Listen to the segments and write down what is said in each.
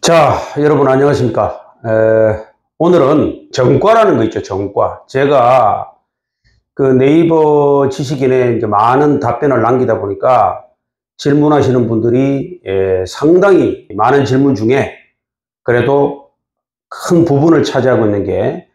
자, 여러분 안녕하십니까? 오늘은 정과라는 거 있죠, 정과. 제가 그 네이버 지식인에 이제 많은 답변을 남기다 보니까 질문하시는 분들이 상당히 많은 질문 중에 그래도 큰 부분을 차지하고 있는 게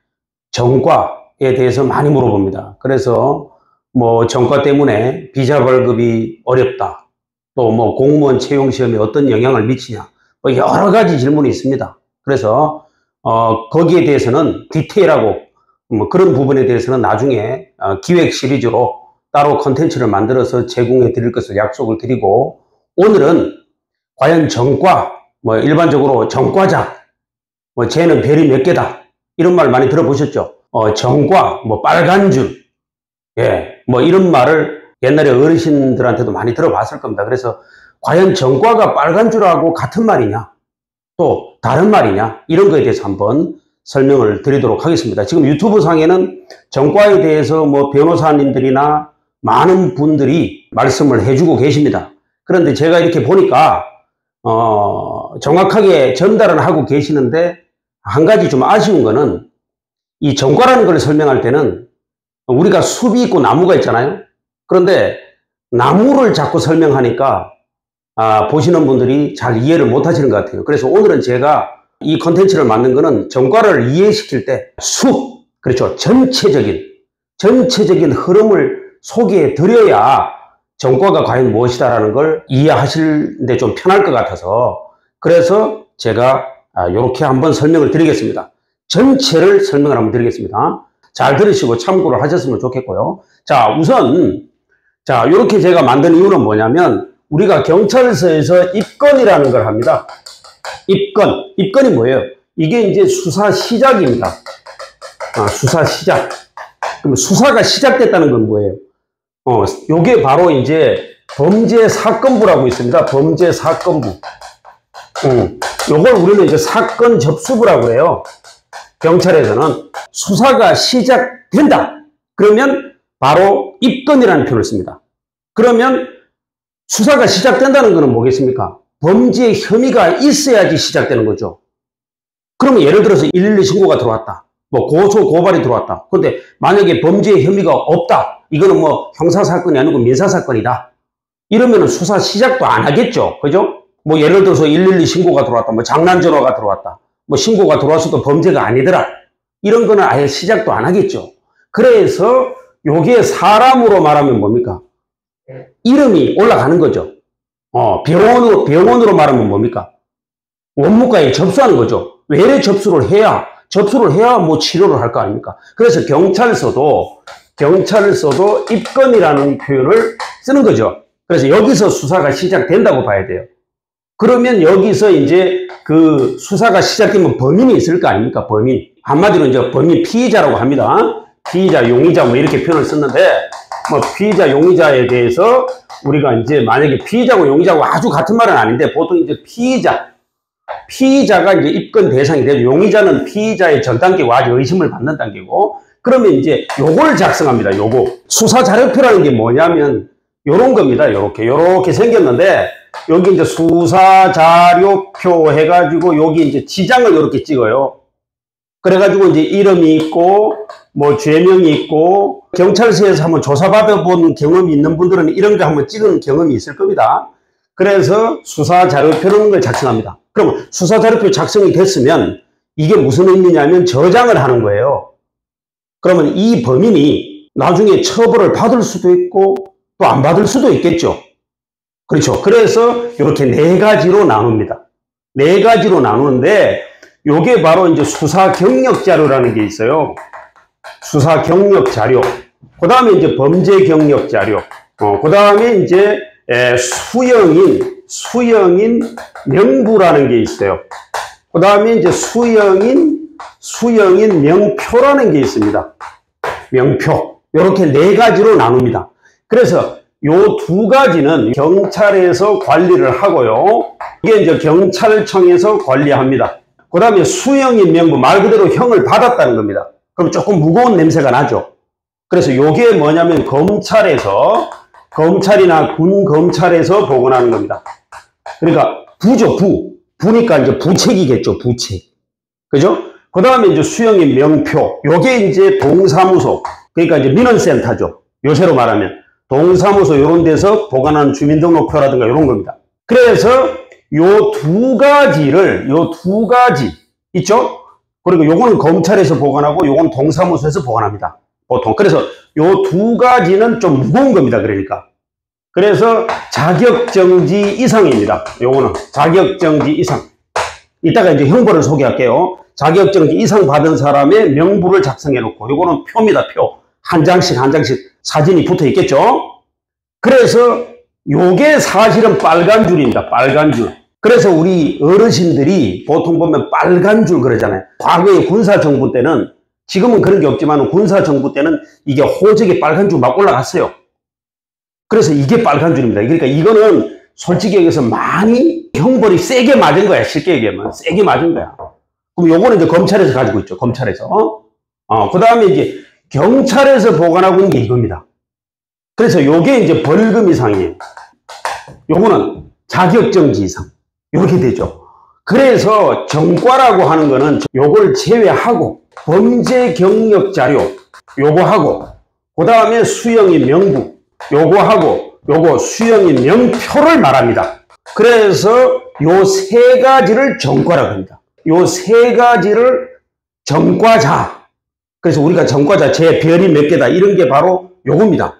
정과에 대해서 많이 물어봅니다. 그래서 뭐 정과 때문에 비자 발급이 어렵다. 또 뭐 공무원 채용 시험에 어떤 영향을 미치냐. 뭐 여러 가지 질문이 있습니다. 그래서 거기에 대해서는 디테일하고 뭐 그런 부분에 대해서는 나중에 기획 시리즈로 따로 컨텐츠를 만들어서 제공해 드릴 것을 약속을 드리고, 오늘은 과연 정과, 뭐 일반적으로 정과자, 뭐 쟤는 별이 몇 개다 이런 말 많이 들어보셨죠? 정과, 뭐 빨간 줄, 뭐 이런 말을 옛날에 어르신들한테도 많이 들어봤을 겁니다. 그래서 과연 정과가 빨간 줄하고 같은 말이냐, 또 다른 말이냐, 이런 거에 대해서 한번 설명을 드리도록 하겠습니다. 지금 유튜브 상에는 정과에 대해서 뭐 변호사님들이나 많은 분들이 말씀을 해주고 계십니다. 그런데 제가 이렇게 보니까 정확하게 전달을 하고 계시는데, 한 가지 좀 아쉬운 거는, 이 정과라는 걸 설명할 때는 우리가 숲이 있고 나무가 있잖아요. 그런데 나무를 자꾸 설명하니까 보시는 분들이 잘 이해를 못 하시는 것 같아요. 그래서 오늘은 제가 이 컨텐츠를 만든 거는 정과를 이해시킬 때 숲, 그렇죠, 전체적인 흐름을 소개해 드려야 정과가 과연 무엇이다라는 걸 이해하시는데 좀 편할 것 같아서, 그래서 제가 이렇게 한번 설명을 드리겠습니다. 전체를 설명을 한번 드리겠습니다. 잘 들으시고 참고를 하셨으면 좋겠고요. 자, 우선 이렇게 제가 만든 이유는 뭐냐면, 우리가 경찰서에서 입건이라는 걸 합니다. 입건이 뭐예요? 이게 이제 수사 시작입니다. 수사 시작. 그럼 수사가 시작됐다는 건 뭐예요? 요게 바로 이제 범죄사건부라고 있습니다. 범죄사건부. 요걸 우리는 이제 사건 접수부라고 해요. 경찰에서는 수사가 시작된다. 그러면 바로 입건이라는 표현을 씁니다. 그러면 수사가 시작된다는 것은 뭐겠습니까? 범죄 혐의가 있어야지 시작되는 거죠. 그러면 예를 들어서 112 신고가 들어왔다. 뭐 고소 고발이 들어왔다. 근데 만약에 범죄 혐의가 없다. 이거는 뭐 형사사건이 아니고 민사사건이다. 이러면은 수사 시작도 안 하겠죠. 그죠? 뭐 예를 들어서 112 신고가 들어왔다. 뭐 장난전화가 들어왔다. 뭐 신고가 들어왔어도 범죄가 아니더라. 이런 거는 아예 시작도 안 하겠죠. 그래서 요게 사람으로 말하면 뭡니까? 이름이 올라가는 거죠. 병원으로 말하면 뭡니까? 원무과에 접수하는 거죠. 외래 접수를 해야 뭐 치료를 할 거 아닙니까? 그래서 경찰서도 입건이라는 표현을 쓰는 거죠. 그래서 여기서 수사가 시작된다고 봐야 돼요. 그러면 여기서 이제 그 수사가 시작되면 범인이 있을 거 아닙니까? 범인. 한마디로 이제 범인 피의자라고 합니다. 피의자, 용의자 뭐 이렇게 표현을 썼는데, 뭐 피의자, 용의자에 대해서 우리가 이제 만약에 피의자고 용의자고 아주 같은 말은 아닌데, 보통 이제 피의자가 이제 입건 대상이 되고, 용의자는 피의자의 전 단계고 아직 의심을 받는 단계고, 그러면 이제 요걸 작성합니다. 요거. 수사 자료표라는 게 뭐냐면 요런 겁니다. 요렇게 생겼는데, 여기 이제 수사 자료표 해가지고 여기 이제 지장을 이렇게 찍어요. 그래가지고 이제 이름이 있고, 뭐 죄명이 있고, 경찰서에서 한번 조사받아본 경험이 있는 분들은 이런 거 한번 찍은 경험이 있을 겁니다. 그래서 수사 자료표라는 걸 작성합니다. 그럼 수사 자료표 작성이 됐으면 이게 무슨 의미냐면 저장을 하는 거예요. 그러면 이 범인이 나중에 처벌을 받을 수도 있고 또 안 받을 수도 있겠죠. 그렇죠. 그래서 이렇게 네 가지로 나눕니다. 네 가지로 나누는데, 요게 바로 이제 수사 경력 자료라는 게 있어요. 수사 경력 자료. 그 다음에 이제 범죄 경력 자료. 그 다음에 이제 수영인 명부라는 게 있어요. 그 다음에 이제 수영인 명표라는 게 있습니다. 명표. 이렇게 네 가지로 나눕니다. 그래서 요 두 가지는 경찰에서 관리를 하고요. 이게 이제 경찰청에서 관리합니다. 그 다음에 수형인 명부, 말 그대로 형을 받았다는 겁니다. 그럼 조금 무거운 냄새가 나죠. 그래서 요게 뭐냐면 검찰이나 군 검찰에서 보관하는 겁니다. 그러니까 부죠, 부. 부니까 이제 부책이겠죠, 부책. 그죠? 그 다음에 이제 수형의 명표. 요게 이제 동사무소. 그러니까 이제 민원센터죠. 요새로 말하면. 동사무소 이런 데서 보관하는 주민등록표라든가 이런 겁니다. 그래서 요 두 가지 있죠? 그리고 요거는 검찰에서 보관하고 요건 동사무소에서 보관합니다. 보통. 그래서 요 두 가지는 좀 무거운 겁니다. 그러니까. 그래서 자격정지 이상입니다. 요거는 자격정지 이상. 이따가 이제 형벌을 소개할게요. 자격정지 이상 받은 사람의 명부를 작성해 놓고 요거는 표입니다. 표. 한 장씩 사진이 붙어 있겠죠? 그래서 요게 사실은 빨간 줄입니다. 빨간 줄. 그래서 우리 어르신들이 보통 보면 빨간 줄 그러잖아요. 과거에 군사정부 때는, 지금은 그런 게 없지만 군사정부 때는 이게 호적에 빨간 줄 막 올라갔어요. 그래서 이게 빨간 줄입니다. 그러니까 이거는 솔직히 여기서 많이 형벌이 세게 맞은 거야. 쉽게 얘기하면 세게 맞은 거야. 그럼 요거는 이제 검찰에서 가지고 있죠. 검찰에서. 그 다음에 이제 경찰에서 보관하고 있는 게 이겁니다. 그래서 요게 이제 벌금 이상이에요. 요거는 자격정지 이상. 이렇게 되죠. 그래서 정과라고 하는 거는 요걸 제외하고 범죄 경력 자료 요거 하고, 그 다음에 수형의 명부 요거 하고, 요거 수형의 명표를 말합니다. 그래서 요 세 가지를 정과라고 합니다. 요 세 가지를 정과자. 그래서 우리가 정과자 제 별이 몇 개다 이런 게 바로 요겁니다.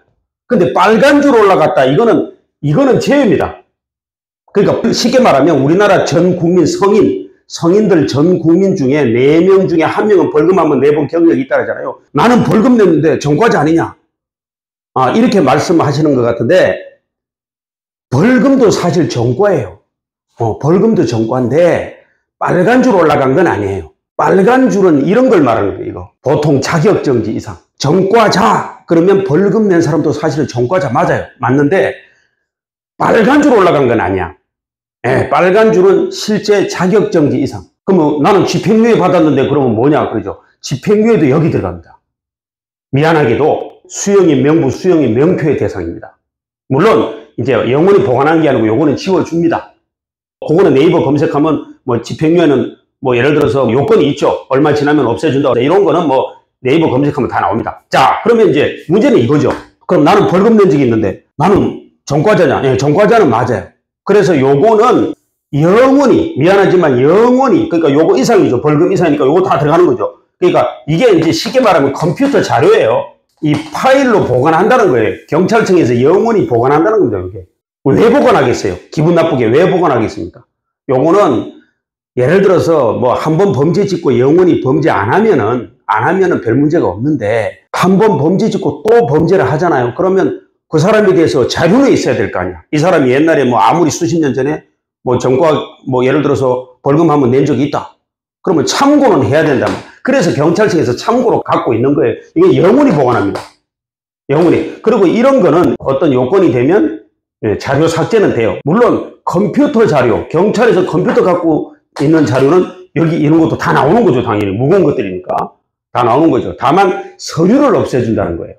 근데 빨간 줄 올라갔다 이거는 제외입니다. 그러니까 쉽게 말하면 우리나라 전 국민 성인들 전 국민 중에 4명 중에 1명은 벌금 한번 내본 경력이 있다 그러잖아요. 나는 벌금 냈는데 정과자 아니냐? 이렇게 말씀하시는 것 같은데, 벌금도 사실 정과예요. 벌금도 정과인데 빨간 줄 올라간 건 아니에요. 빨간 줄은 이런 걸 말하는 거예요. 이거 보통 자격정지 이상. 정과자 그러면 벌금 낸 사람도 사실은 정과자 맞아요. 맞는데 빨간 줄 올라간 건 아니야. 빨간 줄은 실제 자격정지 이상. 그러면 나는 집행유예 받았는데 그러면 뭐냐 그러죠. 집행유예도 여기 들어갑니다. 미안하게도 수형의 명부, 수형의 명표의 대상입니다. 물론 이제 영원히 보관하는 게 아니고 요거는 지워줍니다. 그거는 네이버 검색하면 뭐 집행유예는 뭐 예를 들어서 요건이 있죠. 얼마 지나면 없애준다. 이런 거는 뭐 네이버 검색하면 다 나옵니다. 자, 그러면 이제 문제는 이거죠. 그럼 나는 벌금 낸 적이 있는데 나는 정과자냐? 예, 정과자는 맞아요. 그래서 요거는 영원히, 미안하지만 영원히, 그러니까 요거 이상이죠. 벌금 이상이니까 요거 다 들어가는 거죠. 그러니까 이게 이제 쉽게 말하면 컴퓨터 자료예요. 이 파일로 보관한다는 거예요. 경찰청에서 영원히 보관한다는 겁니다. 이게. 왜 보관하겠어요? 기분 나쁘게 왜 보관하겠습니까? 요거는 예를 들어서 뭐 한 번 범죄 짓고 영원히 범죄 안 하면은 별 문제가 없는데, 한 번 범죄 짓고 또 범죄를 하잖아요. 그러면 그 사람에 대해서 자료는 있어야 될 거 아니야. 이 사람이 옛날에 뭐 아무리 수십 년 전에 뭐 정과 뭐 예를 들어서 벌금 한번 낸 적이 있다. 그러면 참고는 해야 된다. 그래서 경찰청에서 참고로 갖고 있는 거예요. 이게 영원히 보관합니다. 영원히. 그리고 이런 거는 어떤 요건이 되면 자료 삭제는 돼요. 물론 컴퓨터 자료, 경찰에서 컴퓨터 갖고 있는 자료는 여기 이런 것도 다 나오는 거죠. 당연히 무거운 것들이니까 다 나오는 거죠. 다만 서류를 없애준다는 거예요.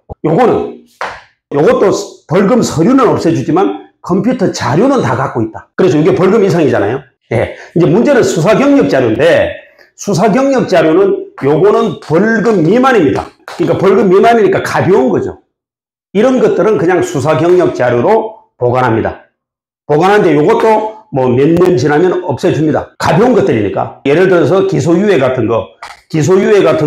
요것도 벌금 서류는 없애주지만 컴퓨터 자료는 다 갖고 있다. 그래서 이게 벌금 이상이잖아요. 예. 이제 문제는 수사 경력 자료인데, 수사 경력 자료는 요거는 벌금 미만입니다. 그러니까 벌금 미만이니까 가벼운 거죠. 이런 것들은 그냥 수사 경력 자료로 보관합니다. 보관하는데 요것도 뭐 몇 년 지나면 없애줍니다. 가벼운 것들이니까. 예를 들어서 기소유예 같은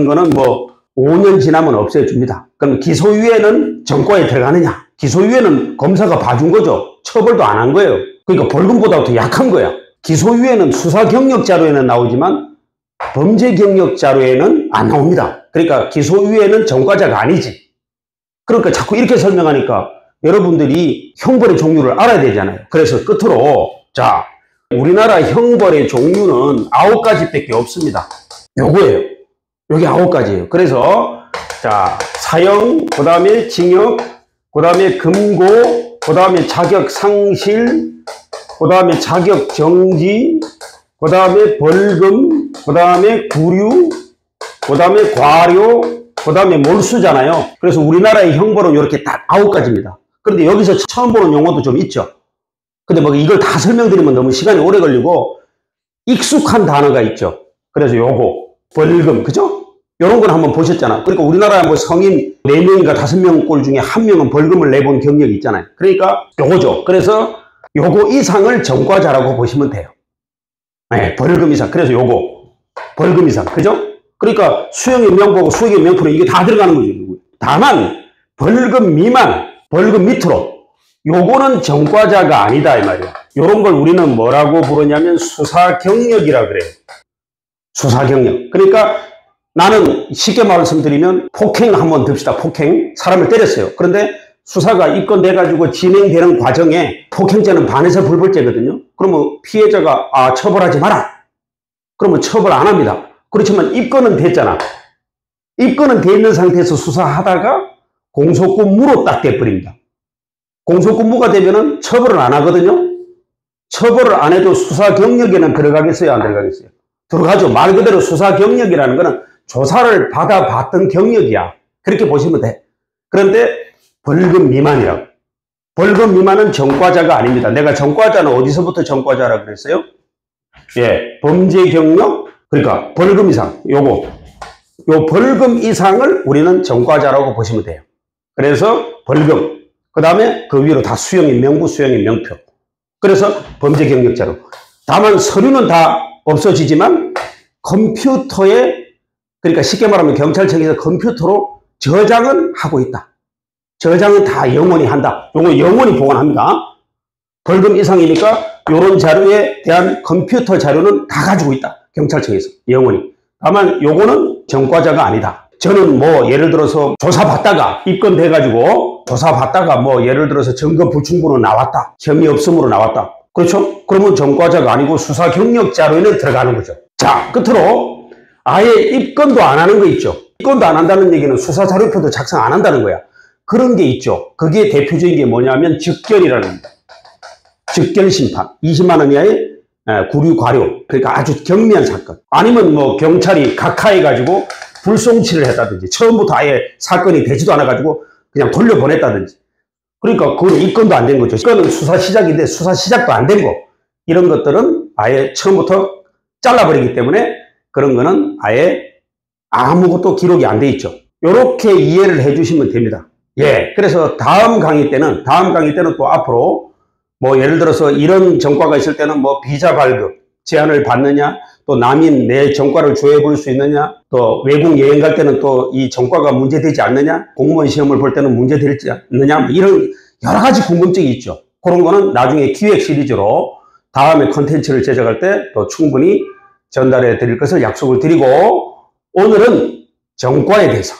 거는 뭐 5년 지나면 없애줍니다. 그럼 기소유예는 정과에 들어가느냐? 기소유예는 검사가 봐준 거죠. 처벌도 안 한 거예요. 그러니까 벌금보다 더 약한 거야. 기소유예는 수사 경력 자료에는 나오지만 범죄 경력 자료에는 안 나옵니다. 그러니까 기소유예는 정과자가 아니지. 그러니까 자꾸 이렇게 설명하니까 여러분들이 형벌의 종류를 알아야 되잖아요. 그래서 끝으로, 자, 우리나라 형벌의 종류는 9가지밖에 없습니다. 요거예요. 요게 9가지예요. 그래서 자, 사형, 그 다음에 징역, 그 다음에 금고, 그 다음에 자격 상실, 그 다음에 자격 정지, 그 다음에 벌금, 그 다음에 구류, 그 다음에 과료, 그 다음에 몰수잖아요. 그래서 우리나라의 형벌은 이렇게 딱 9가지입니다. 그런데 여기서 처음 보는 용어도 좀 있죠. 근데 뭐 이걸 다 설명드리면 너무 시간이 오래 걸리고, 익숙한 단어가 있죠. 그래서 요거 벌금, 그죠? 요런 걸 한번 보셨잖아. 그러니까 우리나라에 뭐 성인 4명인가 5명 꼴 중에 1명은 벌금을 내본 경력이 있잖아요. 그러니까 요거죠. 그래서 요거 이상을 전과자라고 보시면 돼요. 네, 벌금 이상. 그래서 요거 벌금 이상, 그죠? 그러니까 수형의 명부하고 수익의 명표는 이게 다 들어가는 거죠. 다만 벌금 미만, 벌금 밑으로 요거는 전과자가 아니다 이 말이야. 요런 걸 우리는 뭐라고 부르냐면 수사경력이라 그래요. 수사경력. 그러니까 나는 쉽게 말씀드리면 폭행 한번 듭시다. 폭행. 사람을 때렸어요. 그런데 수사가 입건돼가지고 진행되는 과정에 폭행죄는 반에서 불벌죄거든요. 그러면 피해자가 처벌하지 마라. 그러면 처벌 안 합니다. 그렇지만 입건은 됐잖아. 입건은 돼 있는 상태에서 수사하다가 공소근무로 딱 돼버립니다. 공소근무가 되면은 처벌을 안 하거든요. 처벌을 안 해도 수사 경력에는 들어가겠어요, 안 들어가겠어요? 들어가죠. 말 그대로 수사 경력이라는 거는 조사를 받아봤던 경력이야. 그렇게 보시면 돼. 그런데 벌금 미만이라고. 벌금 미만은 전과자가 아닙니다. 내가 전과자는 어디서부터 전과자라고 그랬어요? 예, 범죄 경력, 그러니까 벌금 이상, 요 벌금 이상을 우리는 전과자라고 보시면 돼요. 그래서 벌금, 그 다음에 그 위로 다 수형의 명부, 수형의 명표. 그래서 범죄 경력자로. 다만 서류는 다 없어지지만 컴퓨터에, 그러니까 쉽게 말하면 경찰청에서 컴퓨터로 저장은 하고 있다. 저장은 다 영원히 한다. 요거 영원히 보관합니다. 벌금 이상이니까 요런 자료에 대한 컴퓨터 자료는 다 가지고 있다. 경찰청에서 영원히. 다만 요거는 전과자가 아니다. 저는 뭐 예를 들어서 조사받다가 입건돼가지고 조사받다가 뭐 예를 들어서 증거 불충분으로 나왔다. 혐의 없음으로 나왔다. 그렇죠? 그러면 전과자가 아니고 수사 경력 자료에는 들어가는 거죠. 자, 끝으로 아예 입건도 안 하는 거 있죠. 입건도 안 한다는 얘기는 수사 자료표도 작성 안 한다는 거야. 그런 게 있죠. 그게 대표적인 게 뭐냐면 즉결이라는 겁니다. 즉결 심판. 20만 원 이하의 구류 과료. 그러니까 아주 경미한 사건. 아니면 뭐 경찰이 각하해가지고 불송치를 했다든지 처음부터 아예 사건이 되지도 않아가지고 그냥 돌려보냈다든지. 그러니까 그건 입건도 안 된 거죠. 이거는 수사 시작인데 수사 시작도 안 된 거. 이런 것들은 아예 처음부터 잘라버리기 때문에 그런 거는 아예 아무것도 기록이 안 돼 있죠. 이렇게 이해를 해주시면 됩니다. 예. 그래서 다음 강의 때는 또 앞으로 뭐 예를 들어서 이런 전과가 있을 때는 뭐 비자 발급 제한을 받느냐, 또 남인 내 전과를 조회해 볼 수 있느냐, 또 외국 여행 갈 때는 또 이 전과가 문제되지 않느냐, 공무원 시험을 볼 때는 문제되지 않느냐, 이런 여러 가지 궁금증이 있죠. 그런 거는 나중에 기획 시리즈로 다음에 컨텐츠를 제작할 때 또 충분히 전달해 드릴 것을 약속을 드리고, 오늘은 전과에 대해서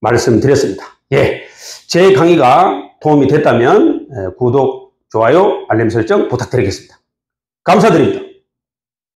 말씀드렸습니다. 예, 제 강의가 도움이 됐다면 구독, 좋아요, 알림 설정 부탁드리겠습니다. 감사드립니다.